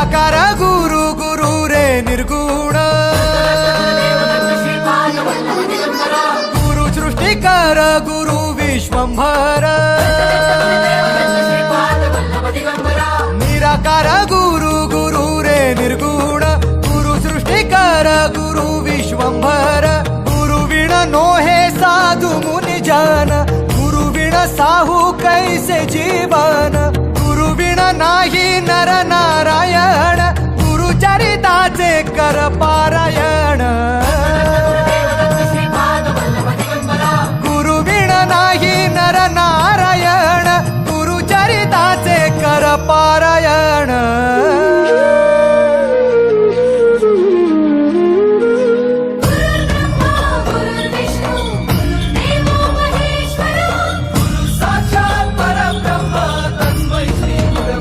निराकार गुरु गुरु रे निर्गुण गुरु सृष्टिकर गुरु विश्वंभर निराकार गुरु गुरु रे निर्गुण गुरु सृष्टिकर गुरु विश्वंभर गुरु विण नोहे साधु मुनि जन गुरु विण साहू कैसे जीवन गुरु विण नाही नर नारायण गुरु चरिताचे कर पारायण